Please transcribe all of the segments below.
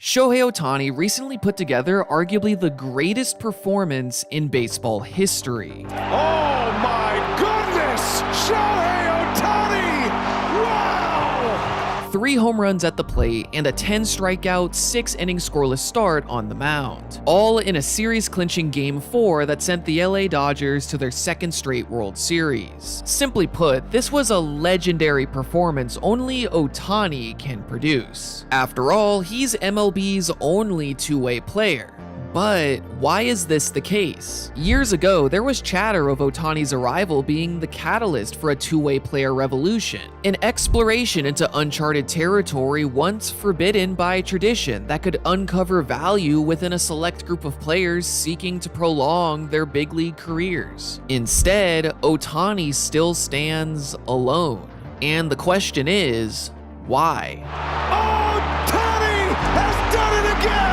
Shohei Ohtani recently put together arguably the greatest performance in baseball history. Oh my goodness! Shohei Ohtani! Wow! 3 home runs at the plate and a 10-strikeout, 6-inning scoreless start on the mound. All in a series-clinching Game 4 that sent the LA Dodgers to their 2nd straight World Series. Simply put, this was a legendary performance only Ohtani can produce. After all, he's MLB's only two-way player. But why is this the case? Years ago, there was chatter of Ohtani's arrival being the catalyst for a two-way player revolution, an exploration into uncharted territory once forbidden by tradition that could uncover value within a select group of players seeking to prolong their big league careers. Instead, Ohtani still stands alone. And the question is, why? Ohtani has done it again!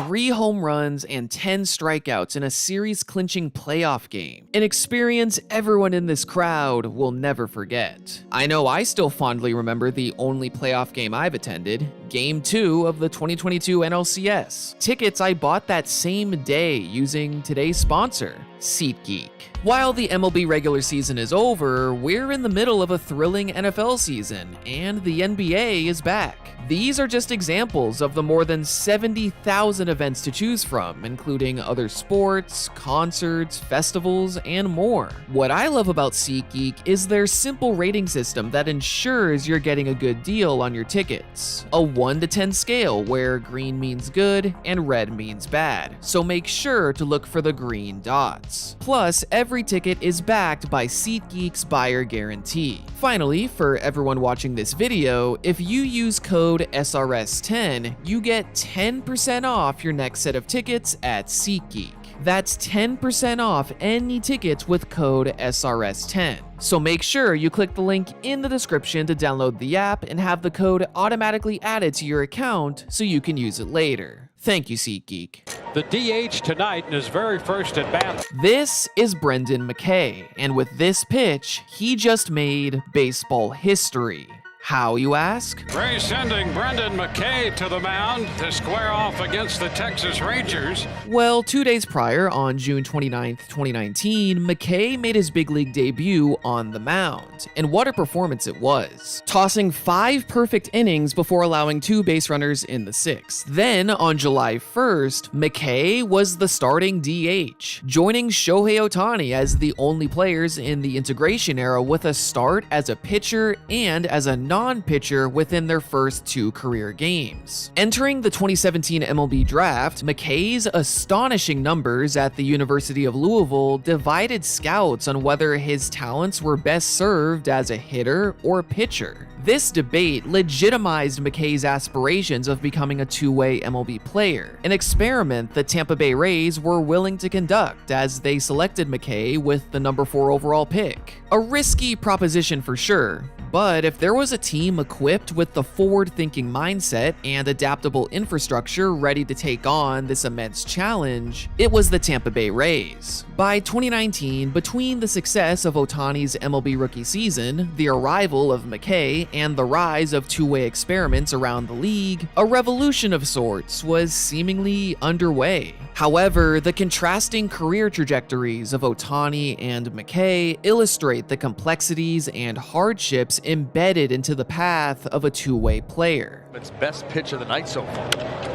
3 home runs and 10 strikeouts in a series-clinching playoff game, an experience everyone in this crowd will never forget. I know I still fondly remember the only playoff game I've attended, Game 2 of the 2022 NLCS. Tickets I bought that same day using today's sponsor, SeatGeek. While the MLB regular season is over, we're in the middle of a thrilling NFL season, and the NBA is back. These are just examples of the more than 70,000 events to choose from, including other sports, concerts, festivals, and more. What I love about SeatGeek is their simple rating system that ensures you're getting a good deal on your tickets. A 1 to 10 scale where green means good and red means bad, so make sure to look for the green dots. Plus, every ticket is backed by SeatGeek's buyer guarantee. Finally, for everyone watching this video, if you use code SRS10, you get 10% off your next set of tickets at SeatGeek. That's 10% off any tickets with code SRS10. So make sure you click the link in the description to download the app and have the code automatically added to your account so you can use it later. Thank you, SeatGeek. The DH tonight in his very first at bat. This is Brendan McKay, and with this pitch, he just made baseball history. How, you ask? Ray sending Brendan McKay to the mound to square off against the Texas Rangers. Well, 2 days prior, on June 29th, 2019, McKay made his big league debut on the mound, and what a performance it was. Tossing 5 perfect innings before allowing 2 base runners in the 6th. Then, on July 1st, McKay was the starting DH, joining Shohei Ohtani as the only players in the integration era with a start as a pitcher and as a non-pitcher within their first 2 career games. Entering the 2017 MLB draft, McKay's astonishing numbers at the University of Louisville divided scouts on whether his talents were best served as a hitter or pitcher. This debate legitimized McKay's aspirations of becoming a two-way MLB player, an experiment the Tampa Bay Rays were willing to conduct as they selected McKay with the number 4 overall pick. A risky proposition for sure, but if there was a team equipped with the forward-thinking mindset and adaptable infrastructure ready to take on this immense challenge, it was the Tampa Bay Rays. By 2019, between the success of Ohtani's MLB rookie season, the arrival of McKay, and the rise of two-way experiments around the league, a revolution of sorts was seemingly underway. However, the contrasting career trajectories of Ohtani and McKay illustrate the complexities and hardships embedded into the path of a two-way player. It's best pitch of the night so far.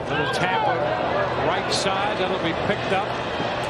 Little tap right side, that'll be picked up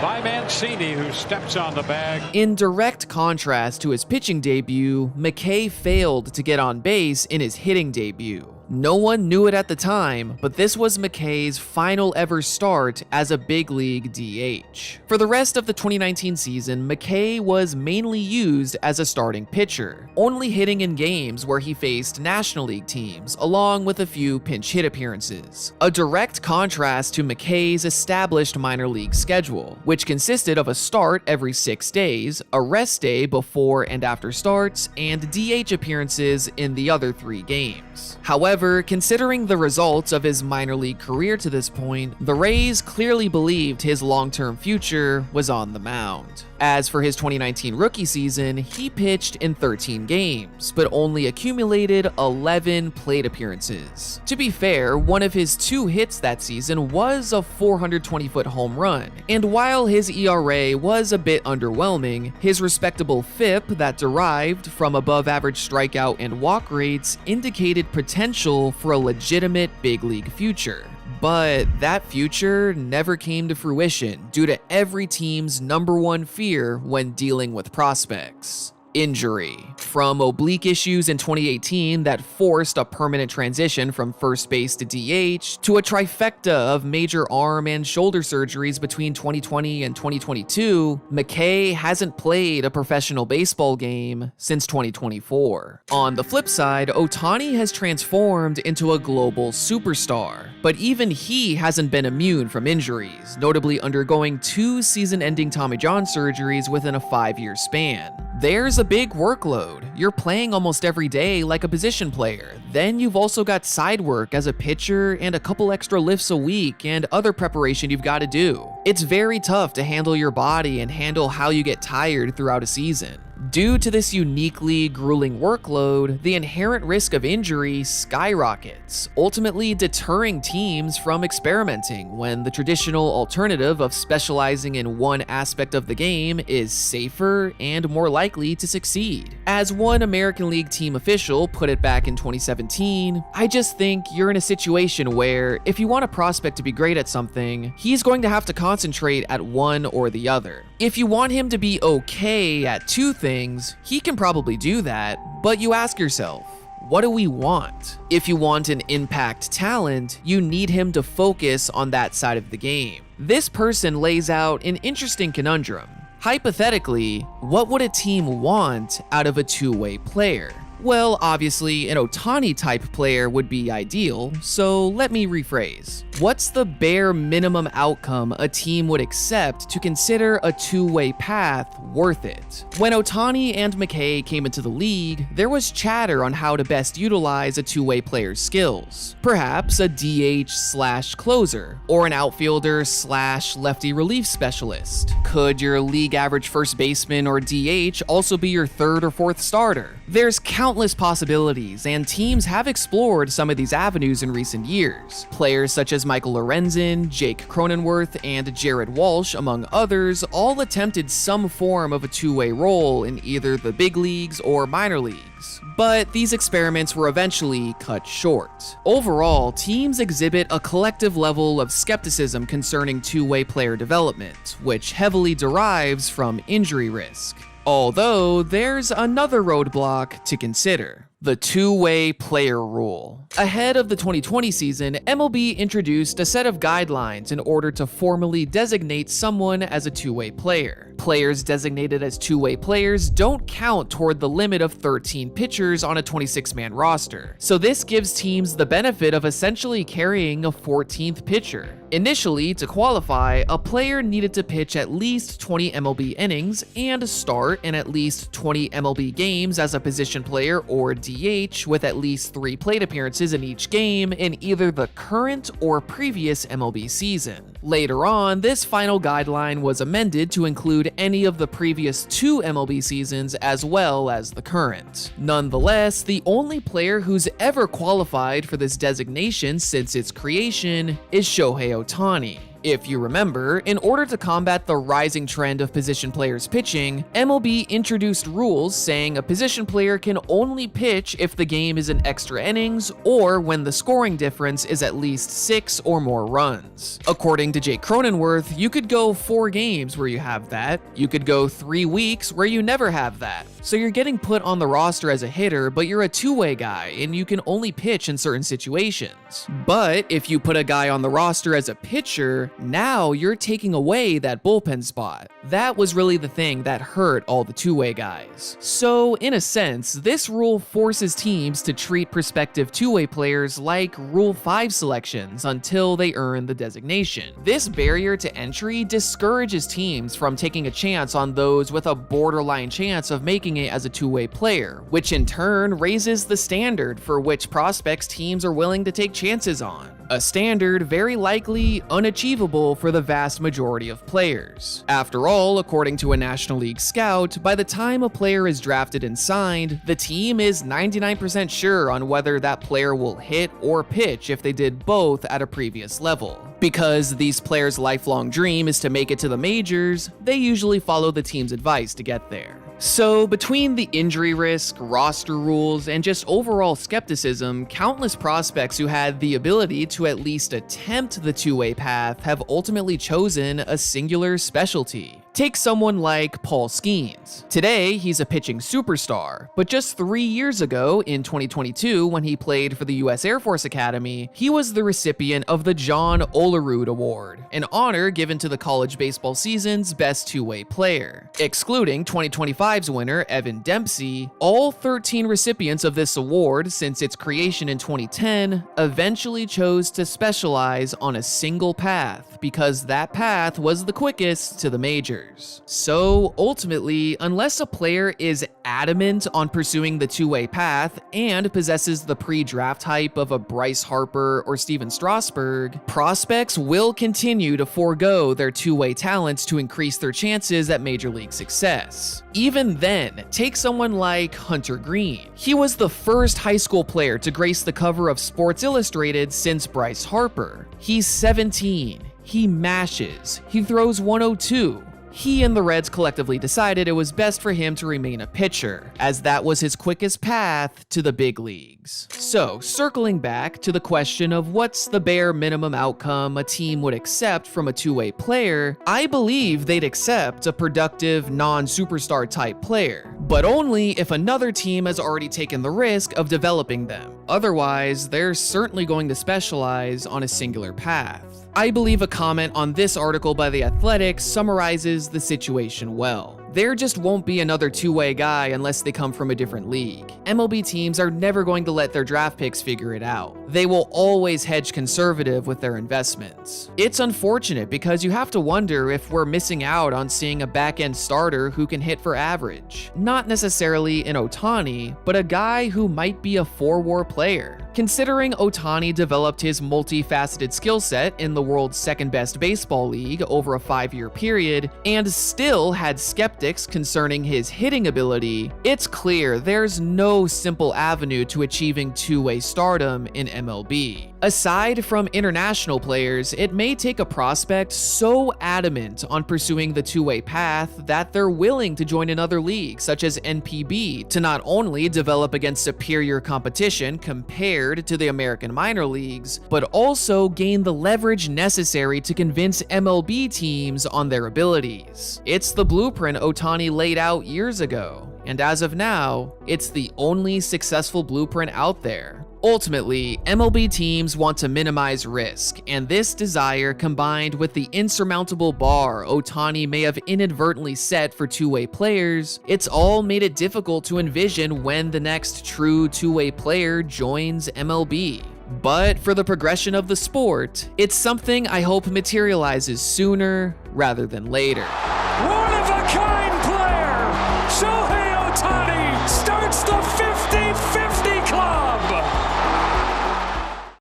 by Mancini, who steps on the bag. In direct contrast to his pitching debut, McKay failed to get on base in his hitting debut. No one knew it at the time, but this was McKay's final ever start as a big league DH. For the rest of the 2019 season, McKay was mainly used as a starting pitcher, only hitting in games where he faced National League teams, along with a few pinch hit appearances. A direct contrast to McKay's established minor league schedule, which consisted of a start every 6 days, a rest day before and after starts, and DH appearances in the other 3 games. However, However, considering the results of his minor league career to this point, the Rays clearly believed his long-term future was on the mound. As for his 2019 rookie season, he pitched in 13 games, but only accumulated 11 plate appearances. To be fair, one of his 2 hits that season was a 420-foot home run, and while his ERA was a bit underwhelming, his respectable FIP that derived from above-average strikeout and walk rates indicated potential for a legitimate big league future. But that future never came to fruition due to every team's #1 fear when dealing with prospects: injury. From oblique issues in 2018 that forced a permanent transition from first base to DH, to a trifecta of major arm and shoulder surgeries between 2020 and 2022, McKay hasn't played a professional baseball game since 2024. On the flip side, Ohtani has transformed into a global superstar, but even he hasn't been immune from injuries, notably undergoing 2 season-ending Tommy John surgeries within a 5-year span. There's a big workload. You're playing almost every day like a position player. Then you've also got side work as a pitcher and a couple extra lifts a week and other preparation you've got to do. It's very tough to handle your body and handle how you get tired throughout a season. Due to this uniquely grueling workload, the inherent risk of injury skyrockets, ultimately deterring teams from experimenting when the traditional alternative of specializing in one aspect of the game is safer and more likely to succeed. As one American League team official put it back in 2017, "I just think you're in a situation where if you want a prospect to be great at something, he's going to have to concentrate at one or the other. If you want him to be okay at 2 things, he can probably do that, but you ask yourself, what do we want? If you want an impact talent, you need him to focus on that side of the game." This person lays out an interesting conundrum. Hypothetically, what would a team want out of a 2-way player? Well, obviously, an Ohtani-type player would be ideal, so let me rephrase. What's the bare minimum outcome a team would accept to consider a 2-way path worth it? When Ohtani and McKay came into the league, there was chatter on how to best utilize a 2-way player's skills. Perhaps a DH/closer, or an outfielder/lefty relief specialist. Could your league average first baseman or DH also be your 3rd or 4th starter? There's countless possibilities, and teams have explored some of these avenues in recent years. Players such as Michael Lorenzen, Jake Cronenworth, and Jared Walsh, among others, all attempted some form of a 2-way role in either the big leagues or minor leagues. But these experiments were eventually cut short. Overall, teams exhibit a collective level of skepticism concerning 2-way player development, which heavily derives from injury risk. Although, there's another roadblock to consider: the 2-way player rule. Ahead of the 2020 season, MLB introduced a set of guidelines in order to formally designate someone as a 2-way player. Players designated as 2-way players don't count toward the limit of 13 pitchers on a 26-man roster, so this gives teams the benefit of essentially carrying a 14th pitcher. Initially, to qualify, a player needed to pitch at least 20 MLB innings and start in at least 20 MLB games as a position player or DH with at least 3 plate appearances in each game in either the current or previous MLB season. Later on, this final guideline was amended to include any of the previous 2 MLB seasons as well as the current. Nonetheless, the only player who's ever qualified for this designation since its creation is Shohei Ohtani. If you remember, in order to combat the rising trend of position players pitching, MLB introduced rules saying a position player can only pitch if the game is in extra innings or when the scoring difference is at least 6 or more runs. According to Jake Cronenworth, you could go 4 games where you have that, you could go 3 weeks where you never have that. So you're getting put on the roster as a hitter, but you're a 2-way guy and you can only pitch in certain situations. But if you put a guy on the roster as a pitcher, player, now you're taking away that bullpen spot. That was really the thing that hurt all the two-way guys. So, in a sense, this rule forces teams to treat prospective two-way players like Rule 5 selections until they earn the designation. This barrier to entry discourages teams from taking a chance on those with a borderline chance of making it as a two-way player, which in turn raises the standard for which prospects teams are willing to take chances on. A standard very likely unachievable for the vast majority of players. After all, according to a National League scout, by the time a player is drafted and signed, the team is 99% sure on whether that player will hit or pitch if they did both at a previous level. Because these players' lifelong dream is to make it to the majors, they usually follow the team's advice to get there. So, between the injury risk, roster rules, and just overall skepticism, countless prospects who had the ability to at least attempt the two-way path have ultimately chosen a singular specialty. Take someone like Paul Skeens. Today, he's a pitching superstar, but just 3 years ago, in 2022, when he played for the U.S. Air Force Academy, he was the recipient of the John Olerud Award, an honor given to the college baseball season's best two-way player. Excluding 2025's winner, Evan Dempsey, all 13 recipients of this award since its creation in 2010 eventually chose to specialize on a single path because that path was the quickest to the majors. So ultimately, unless a player is adamant on pursuing the two-way path and possesses the pre-draft hype of a Bryce Harper or Steven Strasburg, prospects will continue to forego their two-way talents to increase their chances at major league success. Even then, take someone like Hunter Greene. He was the first high school player to grace the cover of Sports Illustrated since Bryce Harper. He's 17. He mashes. He throws 102. He and the Reds collectively decided it was best for him to remain a pitcher, as that was his quickest path to the big leagues. So, circling back to the question of what's the bare minimum outcome a team would accept from a two-way player, I believe they'd accept a productive, non-superstar type player, but only if another team has already taken the risk of developing them. Otherwise, they're certainly going to specialize on a singular path. I believe a comment on this article by The Athletic summarizes the situation well. There just won't be another two-way guy unless they come from a different league. MLB teams are never going to let their draft picks figure it out. They will always hedge conservative with their investments. It's unfortunate because you have to wonder if we're missing out on seeing a back-end starter who can hit for average. Not necessarily an Ohtani, but a guy who might be a four-war player. Considering Ohtani developed his multifaceted skill set in the world's second-best baseball league over a 5-year period, and still had skeptics concerning his hitting ability, it's clear there's no simple avenue to achieving two-way stardom in MLB. Aside from international players, it may take a prospect so adamant on pursuing the two-way path that they're willing to join another league, such as NPB, to not only develop against superior competition compared to the American minor leagues, but also gain the leverage necessary to convince MLB teams on their abilities. It's the blueprint Ohtani laid out years ago, and as of now, it's the only successful blueprint out there. Ultimately, MLB teams want to minimize risk, and this desire combined with the insurmountable bar Ohtani may have inadvertently set for two-way players, it's all made it difficult to envision when the next true two-way player joins MLB. But for the progression of the sport, it's something I hope materializes sooner rather than later. One of a kind